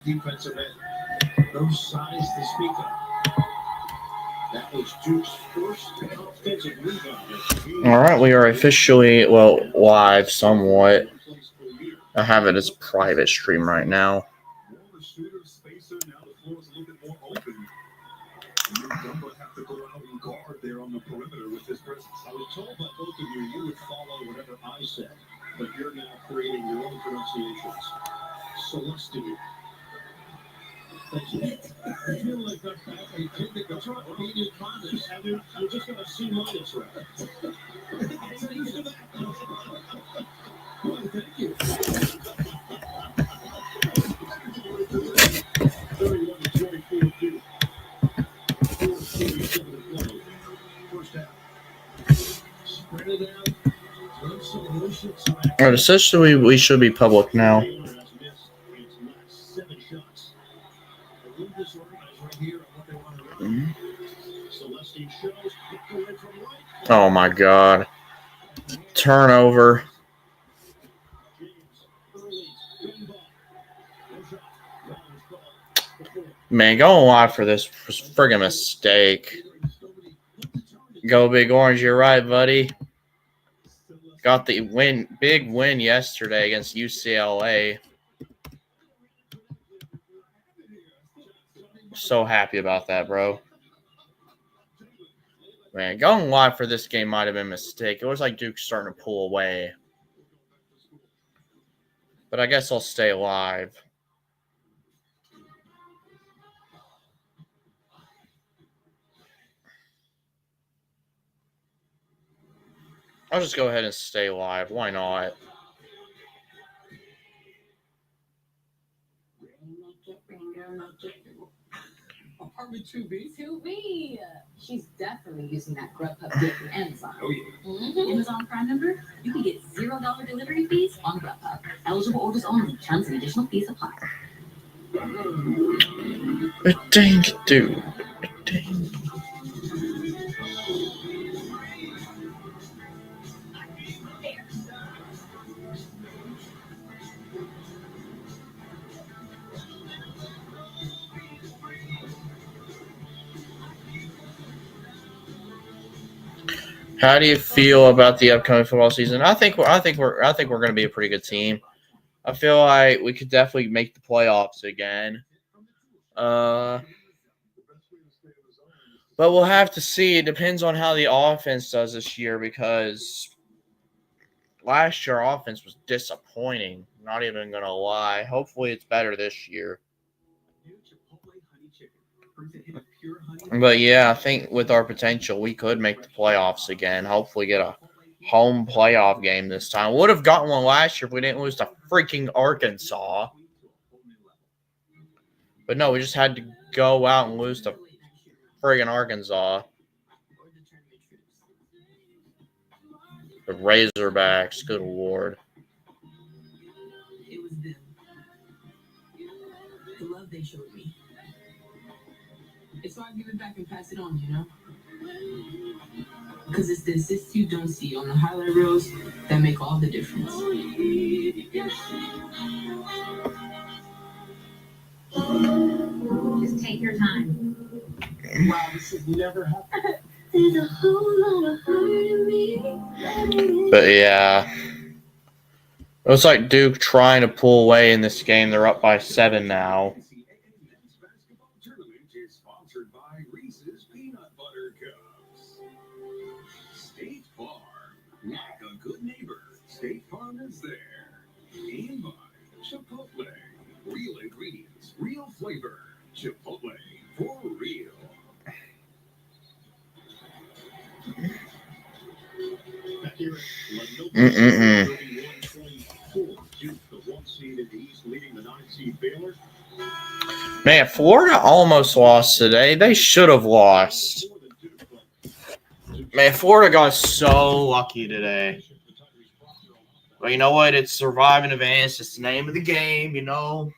defensive end. No size to speak of. That was Duke's first offensive rebound. All right, we are officially, live somewhat. I have it as a private stream right now. Have to go out and guard there on the perimeter with his presence. I was told by both of you would follow whatever I said, but you're now creating your own pronunciations. So let's do it. Thank you. I feel like that I take the control of media comments, and you're just going to see minus, right? I'm used to that. Well, thank you. 31 to 24 Duke. 4:47 to play. First half. Spread it out. Run some motion. All right, essentially, we should be public now. Baylor has missed its last 7 shots. A little disorganized right here on what they want to run. Celestine shows kicked away from right. Oh my God! Turnover. James early spin ball. No shot. Foul is called. Before. Man, going live for this was a friggin' mistake. Go Big Orange, you're right, buddy. Got the big win yesterday against UCLA. So happy about that, bro. Man, going live for this game might have been a mistake. It was like Duke's starting to pull away. But I guess I'll stay live. I'll just go ahead and stay live. Why not? Apartment 2B? 2B. She's definitely using that Grubhub deal from Amazon. Oh, yeah. Amazon Prime member, you can get $0 delivery fees on Grubhub. Eligible orders only. Terms and additional fees apply. Dang it, dude. Dang. How do you feel about the upcoming football season? I think we're going to be a pretty good team. I feel like we could definitely make the playoffs again. But we'll have to see. It depends on how the offense does this year because last year our offense was disappointing. Not even going to lie. Hopefully it's better this year. But yeah, I think with our potential, we could make the playoffs again. Hopefully get a home playoff game this time. Would have gotten one last year if we didn't lose to freaking Arkansas. But no, we just had to go out and lose to friggin' Arkansas. The Razorbacks, good lord. It was them. The love they showed me. It's so I give it back and pass it on, you know? Because it's the assists you don't see on the highlight reels that make all the difference. Just take your time. Wow, this has never happened. There's a whole lot of hurt in me. But yeah. It looks like Duke trying to pull away in this game. They're up by 7 now. State Farm, like a good neighbor. State Farm is there. And by Chipotle, real ingredients, real flavor. Chipotle for real. Back here at Lenovo, 31-24. Duke, the 1 seed in the East, leading the 9 seed Baylor. Man, Florida almost lost today. They should have lost. Man, Florida got so lucky today. But you know what? It's survive and advance. It's the name of the game, you know.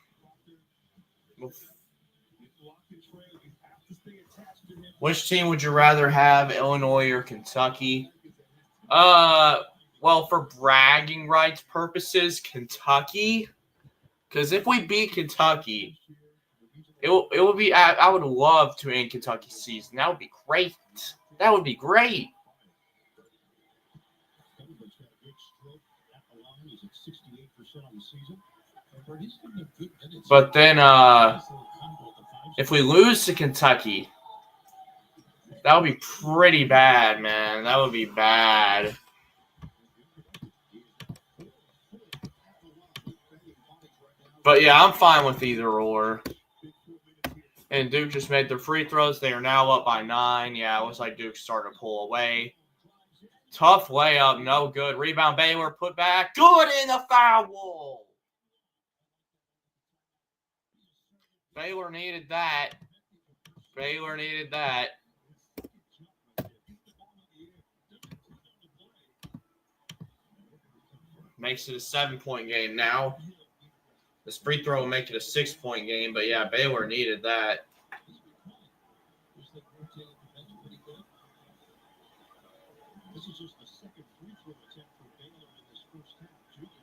Which team would you rather have, Illinois or Kentucky? Well, for bragging rights purposes, Kentucky. Because if we beat Kentucky, it would be. I would love to end Kentucky's season. That would be great. That would be great. But then, if we lose to Kentucky, that would be pretty bad, man. That would be bad. But yeah, I'm fine with either or. And Duke just made their free throws. They are now up by 9. Yeah, it looks like Duke's starting to pull away. Tough layup, no good. Rebound, Baylor, put back. Good in the foul wall. Baylor needed that. Baylor needed that. Makes it a 7-point game now. This free throw will make it a 6-point game, but yeah, Baylor needed that.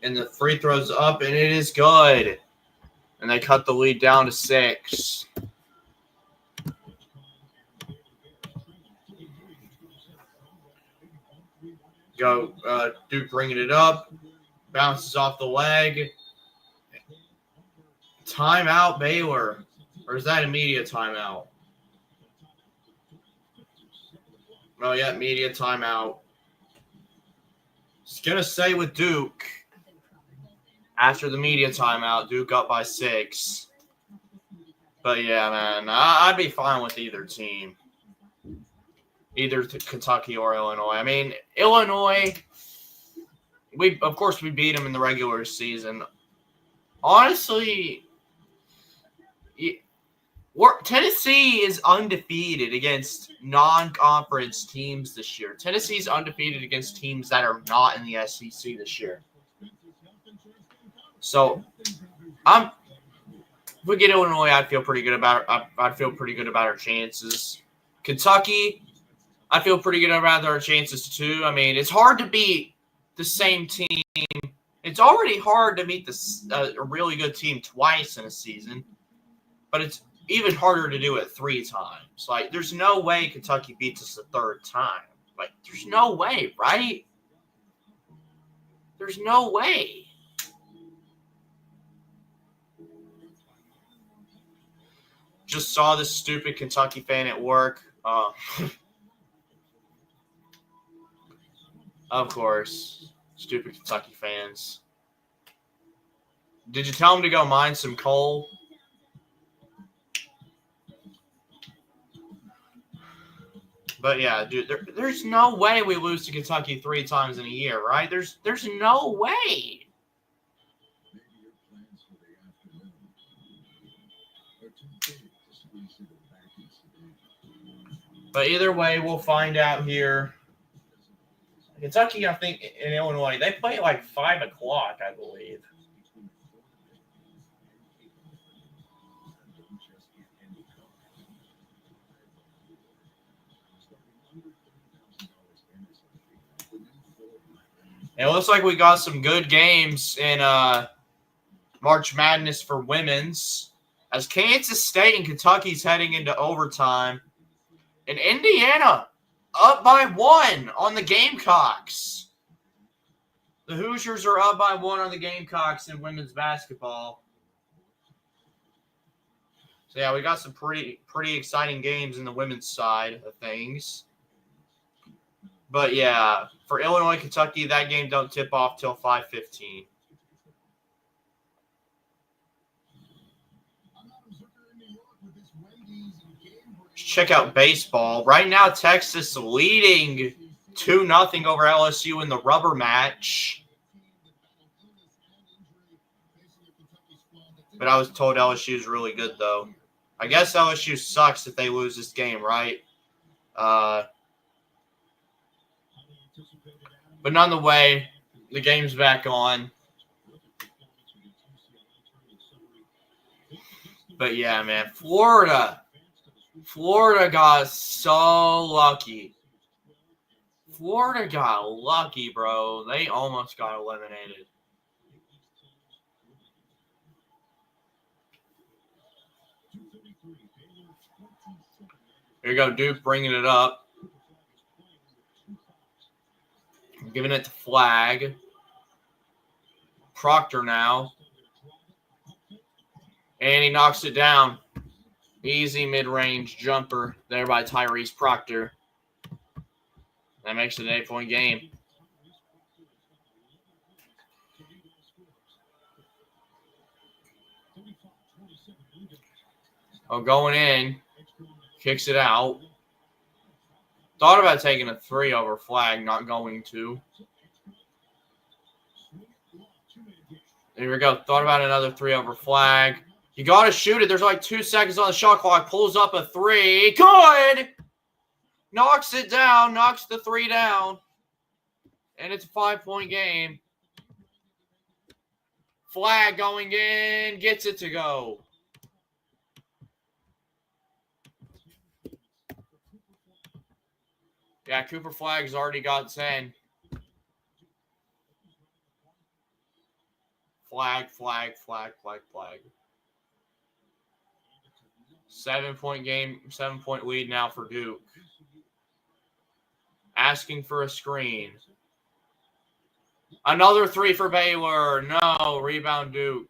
And the free throw's up, and it is good. And they cut the lead down to 6. Duke bringing it up. Bounces off the leg. Timeout, Baylor. Or is that immediate timeout? Oh, yeah, immediate timeout. Just going to say with Duke, after the media timeout, Duke up by 6. But, yeah, man, I'd be fine with either team. Either Kentucky or Illinois. I mean, Illinois, of course we beat them in the regular season. Honestly, Tennessee is undefeated against non-conference teams this year. Tennessee's undefeated against teams that are not in the SEC this year. So, if we get Illinois, I'd feel pretty good about our chances. Kentucky, I feel pretty good about our chances too. I mean, it's hard to beat the same team. It's already hard to beat a really good team twice in a season, but it's even harder to do it 3 times. Like, there's no way Kentucky beats us a 3rd time. Like, there's no way, right? There's no way. Just saw this stupid Kentucky fan at work. Of course, stupid Kentucky fans. Did you tell him to go mine some coal? But yeah, dude, there's no way we lose to Kentucky 3 times in a year, right? There's no way. But either way, we'll find out here. Kentucky, I think, and Illinois, they play at like 5 o'clock, I believe. And it looks like we got some good games in March Madness for women's, as Kansas State and Kentucky's heading into overtime. And Indiana up by 1 on the Gamecocks. The Hoosiers are up by 1 on the Gamecocks in women's basketball. So, yeah, we got some pretty exciting games in the women's side of things. But, yeah, for Illinois, Kentucky, that game don't tip off till 5:15. Check out baseball. Right now, Texas leading 2-0 over LSU in the rubber match. But I was told LSU is really good, though. I guess LSU sucks if they lose this game, right? But none the way, the game's back on. But yeah, man, Florida got so lucky. Florida got lucky, bro. They almost got eliminated. Here you go, Duke bringing it up. Giving it to Flag. Proctor now. And he knocks it down. Easy mid-range jumper there by Tyrese Proctor. That makes it an 8-point game. Oh, going in. Kicks it out. Thought about taking a 3 over Flag, not going to. There we go. Thought about another 3 over Flag. You got to shoot it. There's like 2 seconds on the shot clock. Pulls up a 3. Good! Knocks it down. Knocks the 3 down. And it's a 5-point game. Flag going in. Gets it to go. Yeah, Cooper Flag's already got 10. Flag. 7-point game, 7-point lead now for Duke. Asking for a screen. Another 3 for Baylor. No, rebound Duke.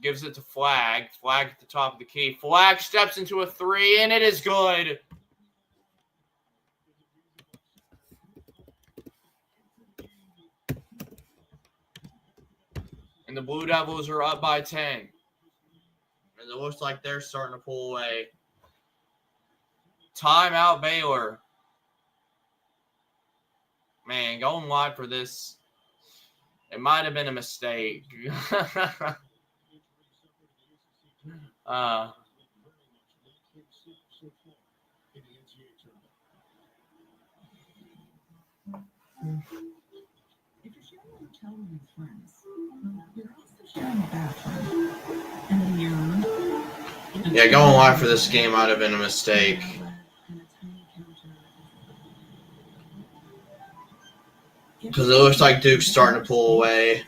Gives it to Flag. Flag at the top of the key. Flag steps into a 3, and it is good. And the Blue Devils are up by 10. And it looks like they're starting to pull away. Timeout Baylor. Man, going live for this, it might have been a mistake. If you're sharing a hotel room with friends, you're also sharing a bathroom. And then Yeah, going live for this game might have been a mistake. Because it looks like Duke's starting to pull away.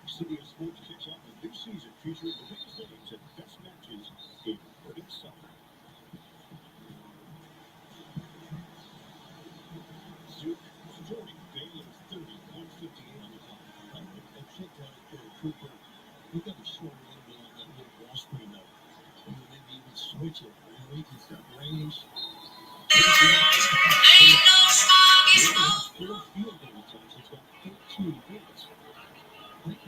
City of Sports kicks off a new season featuring the biggest names and best matches in urban soccer. Duke joining Baylor 30, 158 on the clock. And check out Cooper. We got to slow a little bit on that little ball screen though. And then maybe even switch it. He can start range. Four field goal attempts. He's got 13 hits.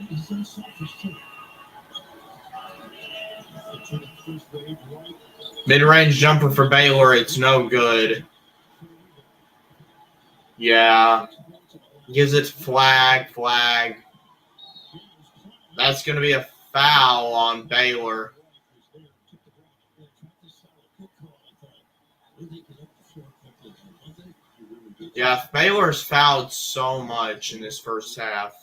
He's unselfish too. Mid-range jumper for Baylor. It's no good. Yeah. Gives it Flag. That's going to be a foul on Baylor. Yeah, Baylor's fouled so much in this first half.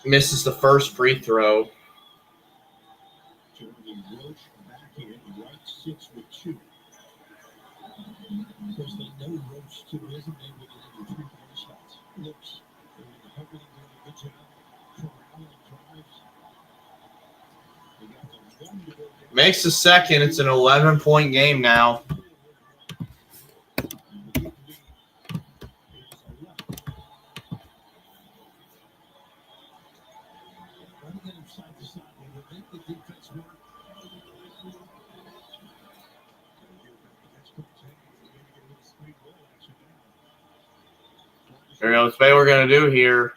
Misses the first free throw. Makes the second. It's an 11-point game now. There we go. That's what we're going to do here.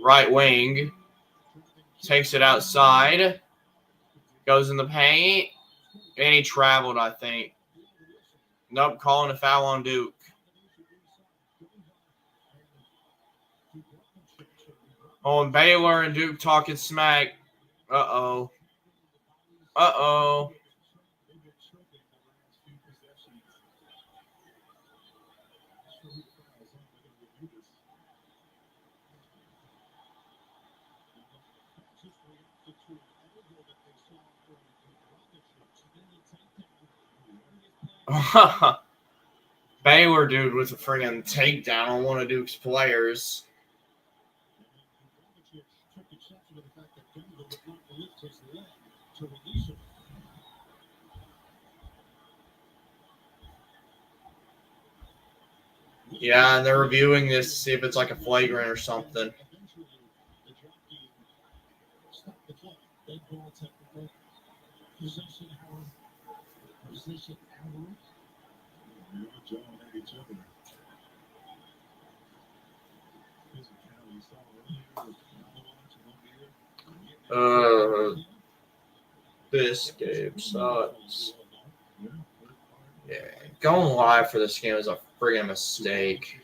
Right wing. Takes it outside. Goes in the paint. And he traveled, I think. Nope, calling a foul on Duke. Oh, and Baylor and Duke talking smack. Uh-oh. Uh-oh. Baylor dude with a friggin' takedown on one of Duke's players. Yeah, and they're reviewing this to see if it's like a flagrant or something. This game sucks. Yeah, going live for this game is a friggin' mistake.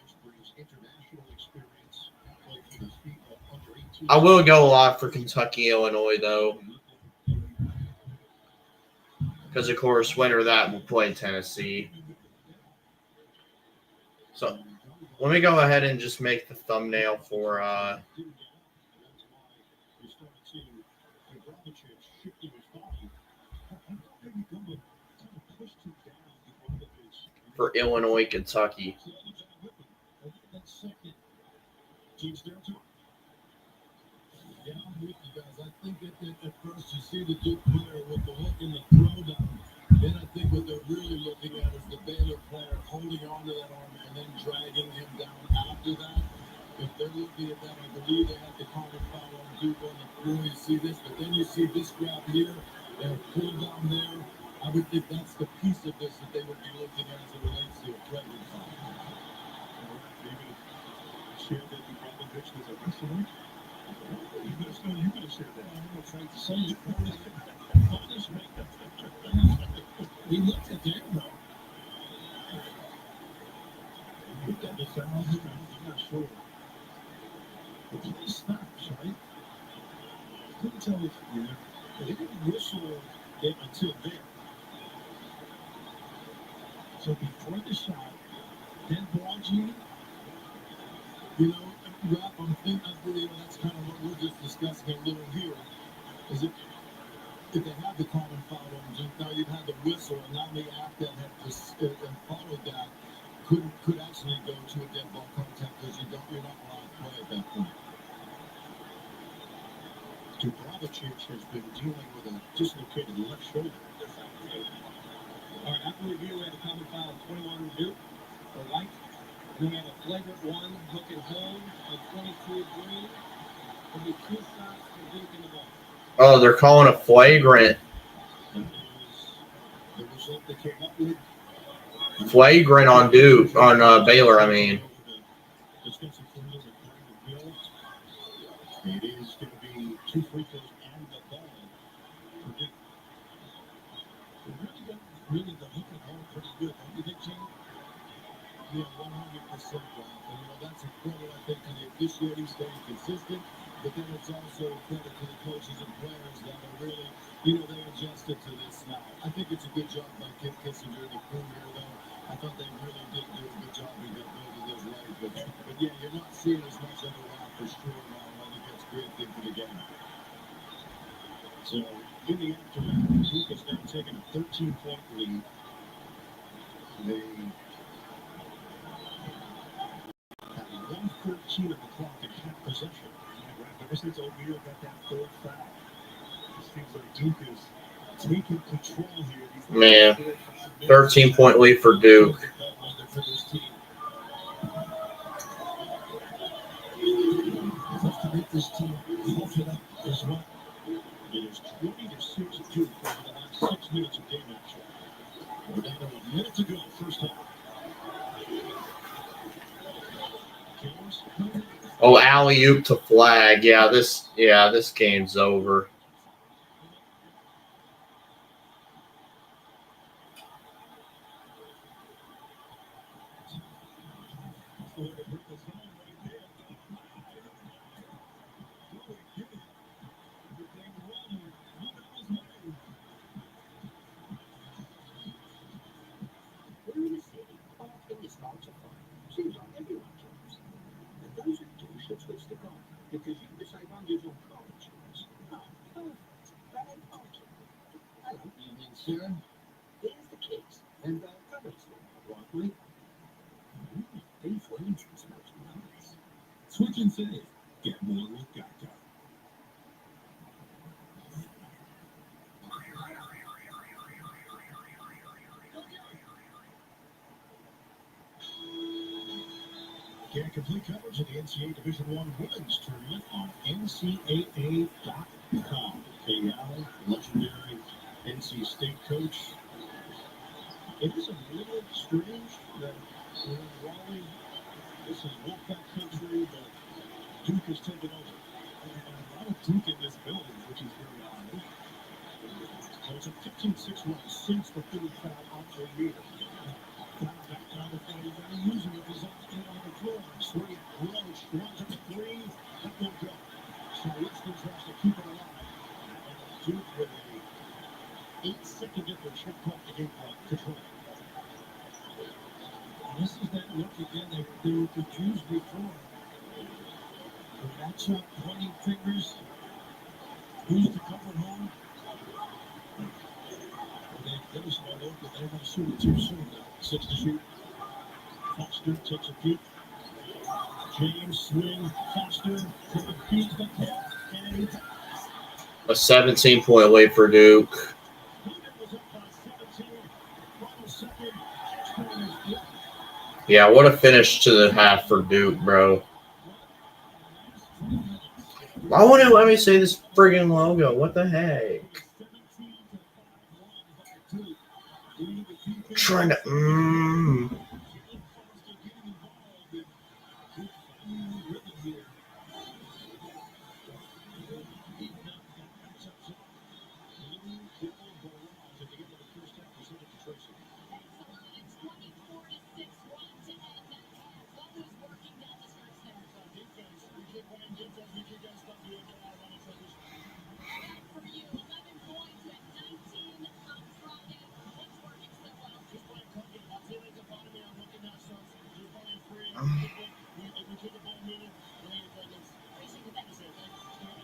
I will go live for Kentucky, Illinois, though. Because, of course, winner of that will play Tennessee. So, let me go ahead and just make the thumbnail for Illinois, Kentucky. I think at first you see the Duke player with the hook and the throwdown. Then I think what they're really looking at is the Baylor player holding on to that arm and then dragging him down after that. If they're looking at that, I believe they have to call the foul on Duke on the floor. You see this, but then you see this grab here and pull down there. I would think that's the piece of this that they would be looking at as it relates to a flagrant foul. David shared that Bogdanovich was a wrestler. You could have said that. I'm not trying to say it. We looked at that, though. We got the foul. I'm not sure. The play stops, right? Couldn't tell if they didn't whistle it until there. So before the shot, then Blodgett, I'm thinking, that's kind of what we're just discussing a little here. Is it if they had the common foul on Duke, now you'd have the whistle, and now the act that had followed that could actually go to a dead ball contact because you're not allowed to play at that point. Dubravicic has been dealing with a dislocated left shoulder. All right, after review, we had a common foul of 21 Duke for White. Then we had a flagrant one, hook and hold on 22 Green. There'll be 2 shots for Duke in the ball. Oh, they're calling a flagrant. The result they came up with. Flagrant on Duke, on Baylor, I mean. It is going to be 2 free throws and the ball. Really the hook and hold pretty good, don't you think, Jim? Yeah, 100%. And that's a credit, I think, to the officiating staying consistent, but then it's also a credit to the coaches and players that are really, they adjusted to this now. I think it's a good job by Kip Kissinger and the crew here, though. I thought they really did do a good job in building those right. But yeah, you're not seeing as much of it now for sure now. I think that's a great thing for the game. So, in the aftermath, Duke has now taken a 13-point lead. They have 1:13 of the clock in half possession. Ever since O'Neal got that 3rd foul, it seems like Duke is taking control here. Man, 13-point lead for Duke. Tough to make this team hold it up as well. It is 20-6 Duke over the last 6 minutes of game action. We're down to 1 minute to go, first half. Oh, alley-oop to flag. Yeah, this game's over. Because you can decide on your own college choice. Oh, perfect. That ain't college. Hello, evening, sir. Here's the case. And company store, broccoli. Beef Wellington smells nice. Switch and save. Get more with Geico. Get complete coverage of the NCAA Division I Women's Tournament on NCAA.com. Kay Allen, legendary NC State coach. It is a little strange that in Raleigh, this is Wolfpack country, but Duke has taken over. And a lot of Duke in this building, which is very odd. So it's a 15-6 run since the third foul out for Meter. Back down the floor, using it as on the floor. Sweet Roach runs up the three. That won't go. So Winston tries to keep it alive. And Duke with a 8-second difference shot clock to game clock control. This is that look again that they were confused before. The matchup, pointing fingers. Who's to comfort home? They finished that look, but they're going to shoot it too soon. 6 to shoot. Foster takes a peek. James swing. Foster feeds the tip. And A 17-point lead for Duke. was up by 17. Final second. Yeah, what a finish to the half for Duke, bro. Why wouldn't it let me say this friggin' logo? What the heck? Trying to.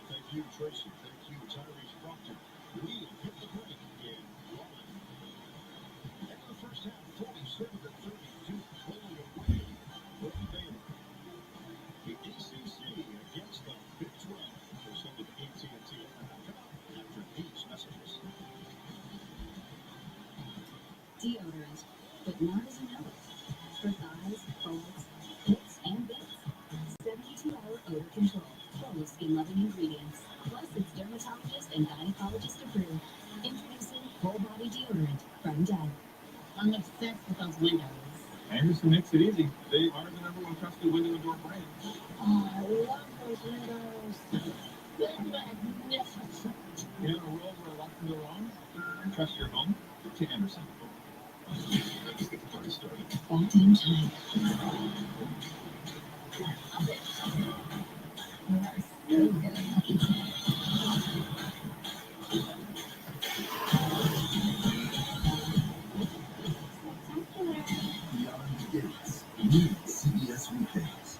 Thank you, Tracy. Thank you, Tyrese Proctor. We hit the break in Raleigh. And the first half, 47-32, clearly away from Baylor. The ACC against the Big 12. We'll send it to AT&T after these messages. Deodorant, but not as you know it. For thighs, folds, pits, and bits. 72-hour odor control. Full of skin-loving ingredients. Plus, it's dermatologist and gynecologist approved. Introducing Full Body Deodorant from Dove. I'm obsessed with those windows. Anderson makes it easy. They are the #1 trusted window and door brand. Oh, I love those windows. They're magnificent. In a world where a lot can go wrong, trust your home to Anderson. Let's get the party started. Back in time. We are so very lucky. Beyond the gates, new CBS weekdays.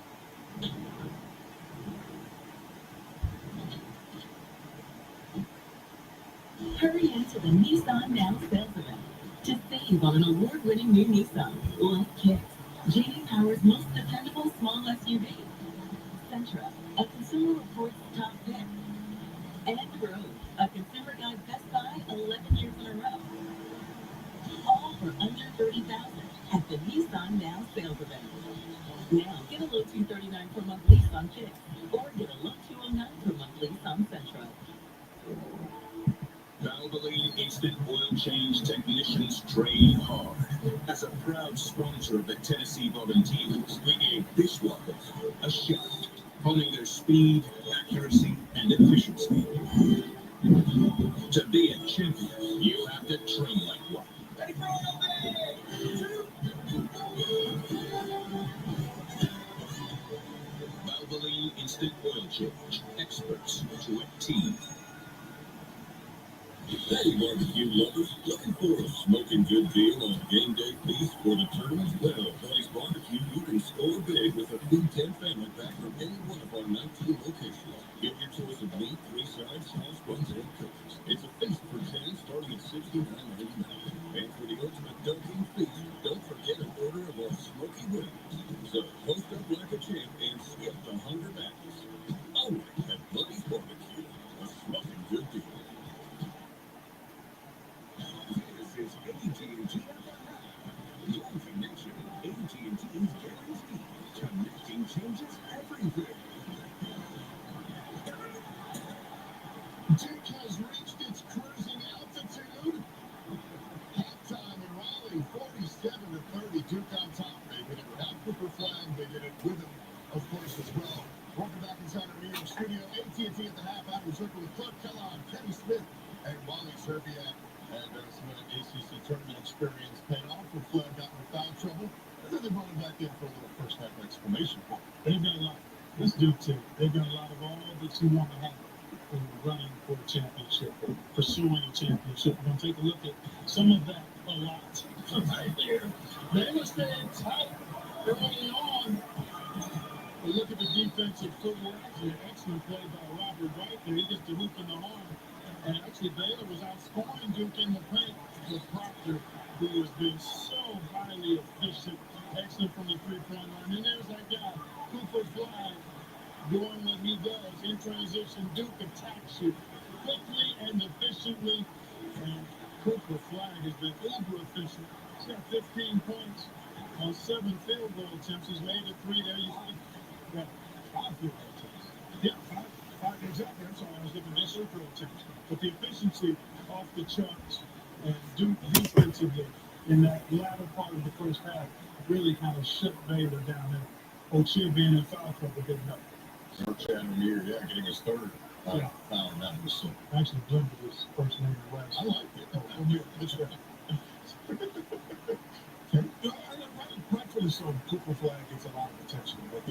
Hurry into the Nissan Now sales event to save on an award-winning new Nissan, like Kicks, J.D. Power's most dependable small SUV, Sentra, a Consumer Reports top pick, and Rogue, a Consumer Guide Best Buy 11 years in a row. All for under $30,000 at the Nissan Now sales event. Now get a low $239 per month lease on Kicks, or get a low $209 per month lease on Sentra. Valvoline Instant Oil Change Technicians train hard. As a proud sponsor of the Tennessee Volunteers, we gave dishwashers a shot, honing their speed, accuracy, and efficiency. To be a champion, you have to train like one. Valvoline Instant Oil Change. Experts to a team. Hey, barbecue lovers, looking for a smoking good deal on game day feast for the tournament? Well, Buddy's Barbecue, you can score big with a food 10 family pack from any one of our 19 locations. Get your choice of meat, 3 sides, sauce, buns, and cookies. It's a feast for 10 starting at $69.99. And for the ultimate dunking feast, don't forget an order of our smoky wings. So post up like a champ and skip the hunger battles. Only at Buddy's Barbecue, a smoking good deal. This is AT&T. Your connection, AT&T is guaranteed. Connecting changes everything. Duke has reached its cruising altitude. Halftime in Raleigh, 47-30. Duke on top. They did it without Cooper Flag. They did it with him, of course, as well. Welcome back inside our New York studio. AT&T at the half hour circle with Clark Kellogg, Kenny Smith, and Wally Serbiak. And some of the ACC tournament experience paid off for Flag, got in foul trouble. And then they brought him back in for a little first half exclamation point. They've got a lot. This Duke team, they've got a lot of all that you want to have when you're running for a championship, or pursuing a championship. We're going to take a look at some of that a lot right there. Baylor staying tight early on. But look at the defensive footwork. An excellent play by Robert Wright there. He gets the hoop in the arm. And actually, Baylor was outscoring Duke in the paint with Proctor, who has been so highly efficient, excellent from the three-point line. And there's that guy, Cooper Flag, doing what he does in transition. Duke attacks you quickly and efficiently. And Cooper Flag has been uber efficient. He's got 15 points on 7 field goal attempts. He's made a 3 there. You see, yeah, 5 field goal attempts. Yeah, 5 exactly. I'm sorry, I was looking at this field attempts. But the efficiency off the charts, and Duke defensively in that latter part of the first half really kind of shut Baylor down there. O'Shea being in foul trouble, getting up. Chandler here, yeah, getting his third foul in that was so. Actually, blended his first name and last. I like it. Oh, yeah, that's right. Rightfully so, Cooper Flag gets a lot of attention, but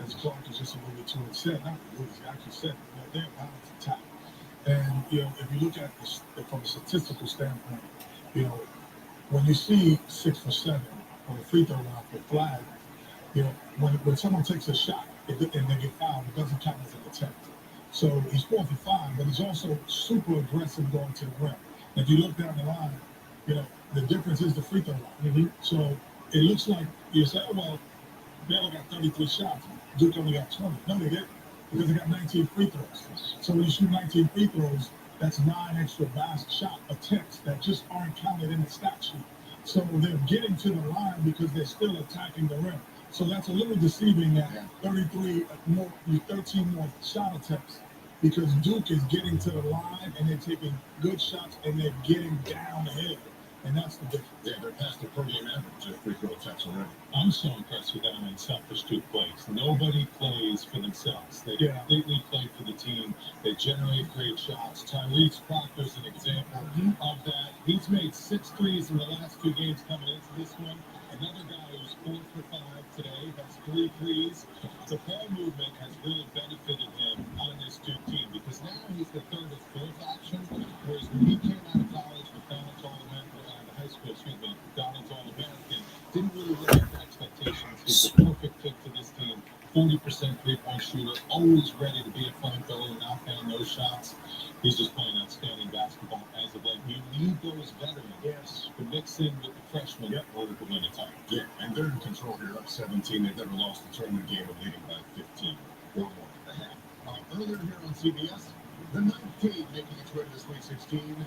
as Clark is just alluded to and said, not alluded, he actually said, they're balanced attack. And if you look at this from a statistical standpoint, when you see 6 for 7 on the free throw line for Flag, when someone takes a shot and they get fouled, it doesn't count as an attempt. So he's 4 for 5, but he's also super aggressive going to the rim. If you look down the line, the difference is the free throw line. Mm-hmm. So it looks like you say, oh, well, Baylor got 33 shots. Duke only got 20. No, they didn't, because they got 19 free throws. So when you shoot 19 free throws, that's 9 extra shot attempts that just aren't counted in the stat sheet. So they're getting to the line because they're still attacking the rim. So that's a little deceiving at 13 more shot attempts, because Duke is getting to the line and they're taking good shots and they're getting downhill. And that's the difference. Yeah, they're past the per-game average of free throw attempts already. I'm so impressed with how unselfish Duke plays. Nobody plays for themselves. They completely play for the team. They generate great shots. Tyrese Proctor's an example of that. He's made 6 threes in the last 2 games coming into this one. Another guy who's 4 for 5 today, has 3 threes. The ball movement has really benefited him on this Duke team, because now he's the 3rd or 4th option, whereas when he came out of college with high school, Donald's All-American, didn't really live up to expectations. He's the perfect fit for this team. 40% three-point shooter, always ready to be a flamethrower, knock down those shots. He's just playing outstanding basketball as of late. You need those veterans to mix in with the freshmen in order to win a title. Yeah, and they're in control here, up 17. They've never lost a tournament game of leading by 15 or more than a half. Earlier here on CBS, the 9th team making its way to the Sweet 16.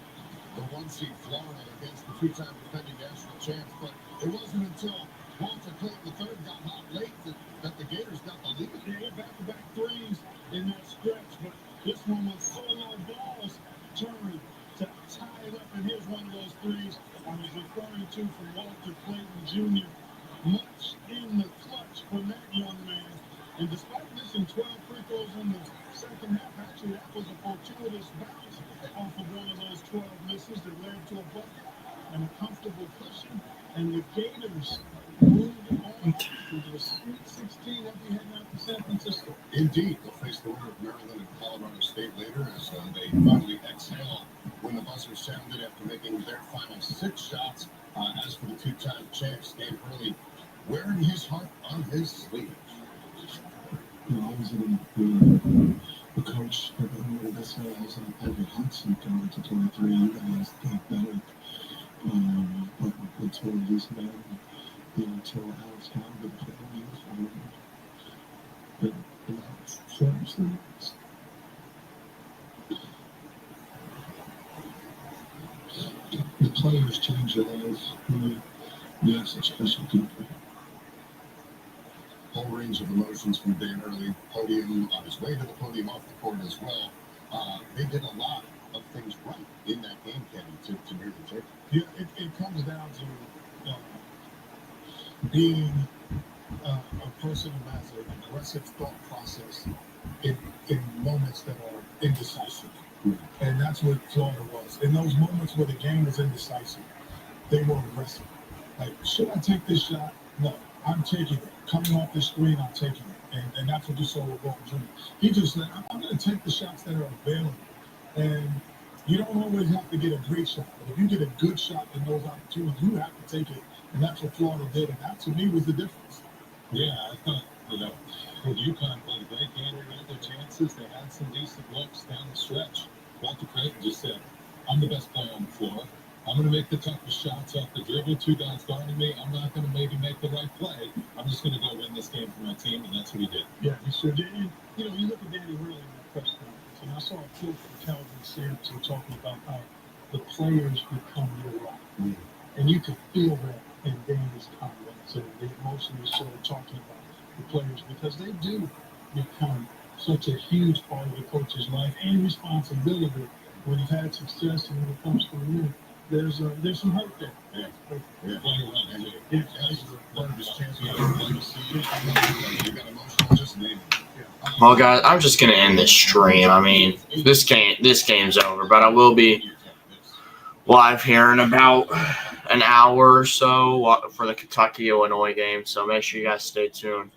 The 1 seed Florida against the 2-time defending national champs, but it wasn't until Walter Clayton III got hot late that the Gators got the lead. Yeah, back-to-back threes in that stretch, but this one was solo balls turned to tie it up, and here's one of those threes I was referring to from Walter Clayton Jr. Much in the clutch from that young man. And despite missing 12 free throws in the second half, actually that was a fortuitous bounce off of one of those 12 misses that led to a bucket and a comfortable cushion. And the Gators moved on to the Sweet 16 that we heading out to San Francisco. Indeed, they'll face the winner of Maryland and Colorado State later as they finally exhale when the buzzer sounded after making their final 6 shots. As for the two-time champs, Dave Hurley wearing his heart on his sleeve. I was the coach at the Hoover this year. I was on every hot seat going to 23. You guys get better. Until these men, until Alex Calvin played but seriously, the players change their lives. We have such special people. Whole range of emotions from Dan Early. Podium on his way to the podium, off the court as well. They did a lot of things right in that game, Kenny, to nearly take it. Yeah, it comes down to being a person who has an aggressive thought process in moments that are indecisive. And that's what Florida was. In those moments where the game was indecisive, they were aggressive. Like, should I take this shot? No, I'm taking it. Coming off the screen, I'm taking it. And that's what you saw with Walt Jr. He just said, I'm going to take the shots that are available. And you don't always have to get a great shot. But if you get a good shot in those opportunities, you have to take it. And that's what Florida did. And that, to me, was the difference. Yeah, I thought, when UConn played a great game, they had their chances. They had some decent looks down the stretch. Walter Creighton just said, I'm the best player on the floor. I'm going to make the toughest shots off the dribble. 2 guys guarding me. I'm not going to maybe make the right play. I'm just going to go win this game for my team, and that's what he did. Yeah, he sure did. And, you look at Danny Hurley in that press conference, and I saw a quote from Calvin Sampson talking about how the players become your rock. And you could feel that in Danny's comments and the emotion he started talking about the players, because they do become such a huge part of the coach's life and responsibility when he's had success and when it comes to the win. There's some hurt there. Yeah. Well, guys, I'm just gonna end this stream. I mean, this game's over, but I will be live here in about an hour or so for the Kentucky-Illinois game. So make sure you guys stay tuned.